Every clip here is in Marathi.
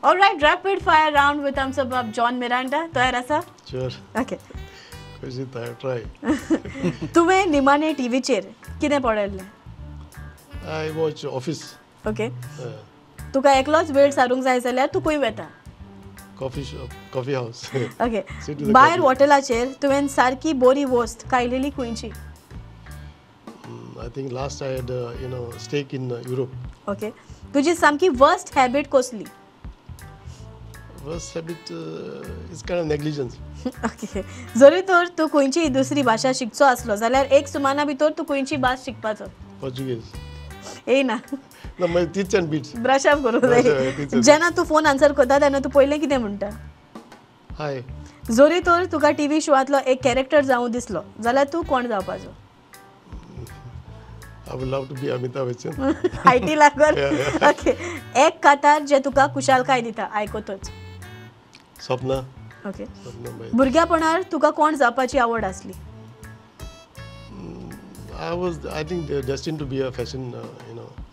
All right, rapid fire round with thumbs up John Miranda. तयार आसा? Sure. Okay. कशी try. तुवें निमाणे टीव्हीचेर कितें पळयल्लें? I watch Office. ओके. तुका एकलोच वेळ सारूंक जाय जाल्यार तूं खंय वेता? Coffee shop, coffee house. Okay. Sit with the भायर coffee. हॉटेलाचेर तुवें सारकी बरी वस्त खायलेली खंयची? I think last I had steak in Europe. Okay. तुजी सामकी वर्स्ट हॅबिट कसली? Worst habit is kind of negligence. Okay. जरी तर तूं खंयची दुसरी भाशा शिकचो आसलो जाल्यार एक सुमाना भितर तूं खंयची भास शिकपाचो? Portuguese. येयना. No, my teach and beats. Brush up करूंक Brush जाय. up, teach and जेन्ना तूं फोन आन्सर करता तेन्ना तूं पयलें कितें म्हणटा? Hi. जरी तर तुका टीव्ही शोआंतलो एक कॅरेक्टर जावं दिसलो जाल्यार तूं कोण जावपाचो? I would love to be Amitabh Bachchan. High tea लागून? ओके. एक कातार जे तुका कुशालकाय दिता आयकोतोच. Swapna. ओके. Swapna bhai. भुरग्यापणार तुका कोण जावपाची आवड आसली? I think destined to be a fashion,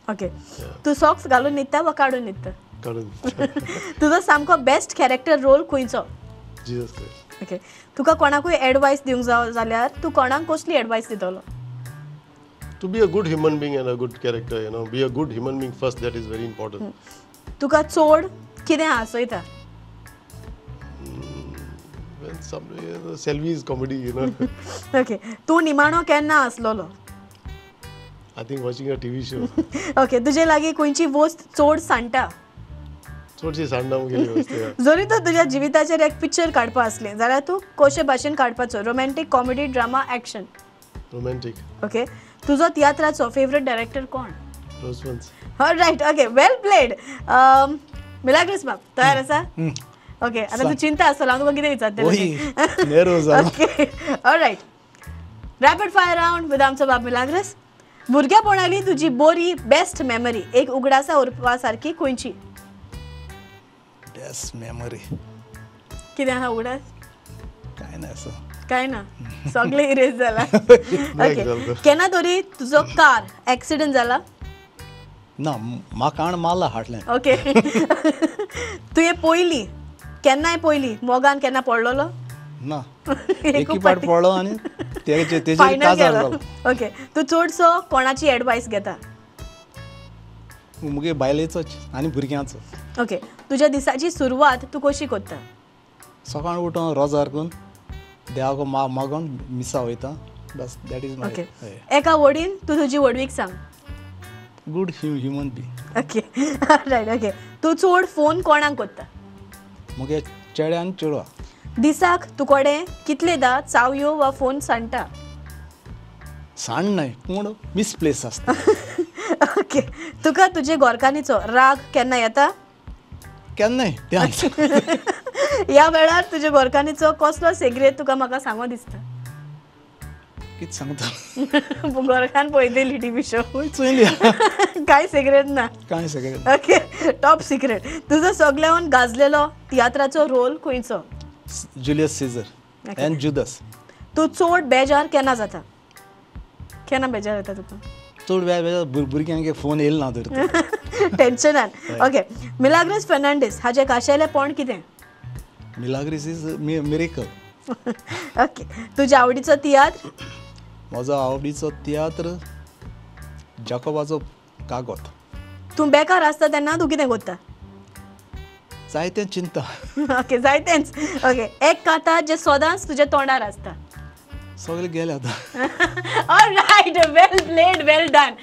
okay. तूं सॉक्स घालून न्हिदता वा काडून न्हिदता? Karan. तुजो सामको बेस्ट कॅरेक्टर रोल खंयचो? Jesus Christ. ओके. तुका कोणाकूय एडवायस दिवंक जाय जाल्यार तूं कोणाक कसली एडवायस दितलो? To be a good human being and a good character, be a good human being first, that is very important. तुका चोड कितें हांसयता? When Selvi is comedy, okay. तूं निमाणो केन्ना आसलोलो? I think watching a TV show. Okay. तुजे लागीं खंयची वस्त चोड सांडटा? थोडीशी सांडून गेली वस्तू. जरी तर तुज्या जिविताचेर एक पिक्चर काडपा आसलें जाल्यार तूं कशे भाशेन काडपाचो? Romantic, comedy, drama, action? Romantic. Okay. तुजो तियात्राचो फेवरेट डायरेक्टर कोण? Those ones. Alright. Okay. Well played. Milagres बाब तयार आसा? ओके. आतां तूं चिंता आसतलो हांव तुका कितें विचारतलें. नेरोज okay. All right. Rapid fire round with आमचो बाब मिलाग्रिस. भुरग्यापणाली तुजी बरी बेस्ट मेमरी एक उगडासा उरपा सारकी खंयची? बेस्ट मेमरी कितें आहा उगडास? काय नाही असं. काय ना सगळे इरेज जाला. ओके. केन्ना तरी तुजो कार एक्सिडेंट जाला? ना म्हाका आण मारला हाटल्यान. ओके. तुवें पयली केन्नाय पयली मोगान केन्ना पडलोलो? ना एकी पाट पडलो आनी तेजे फायनल काजार गेलो. जालो. ओके. तूं चडसो कोणाची एडवायस घेता? मुगे बायलेचोच आनी भुरग्यांचो. ओके. तुज्या दिसाची सुरवात तूं कशी करता? सकाळ उठून रोजार करून देवाक मागून मिसा वयता. बस दॅट इज ओके. माय एका वडीन तूं तुजी वडवीक सांग. Good human being. Okay. Right. Okay. तूं चड फोन कोणाक करता? मुगे चेडे आनी चेडवा. दिसाक तुकोडे कितलेदा चावयो वा फोन सांडटा? सांड न्हय पूण मिसप्लेस आसता. ओके. तुका तुजे घोरकान्नीचो राग केन्ना येता? केन्नाय ते ह्या वेळार तुजे घोरकान्नीचो कसलो सिग्रेट तुका म्हाका सांगो दिसता? कितें सांगता घोरकान पळयतली टीव्ही शो. चोयली कांय सिग्रेट ना? कांय सगळें. ओके. Top secret. तुजो सगळ्याहून गाजलेलो तियात्राचो रोल खंयचो? Julius Caesar and Judas. तूं चड बेजार केन्ना जाता? केन्ना बेजार येता तुका? चड वेळ भुरग्यांक फोन येयलो ना तर टेन्शनान. ओके. मिलाग्रिस फर्नांडीस हाजें खाशेलेपण कितें? Milagres is miracle. ओके. तुज्या आवडीचो तियात्र? म्हजो आवडीचो तियात्र जाकोबाचो कागद. तूं बेकार आसता तेन्ना तूं कितें करता? जायतें चिंता. ओके. जायतेंच. ओके. एक कातार जे सदांच तुज्या तोंडार आसता? सगळें गेले आतां. ऑलराइट. वेल प्लेड. वेल डन.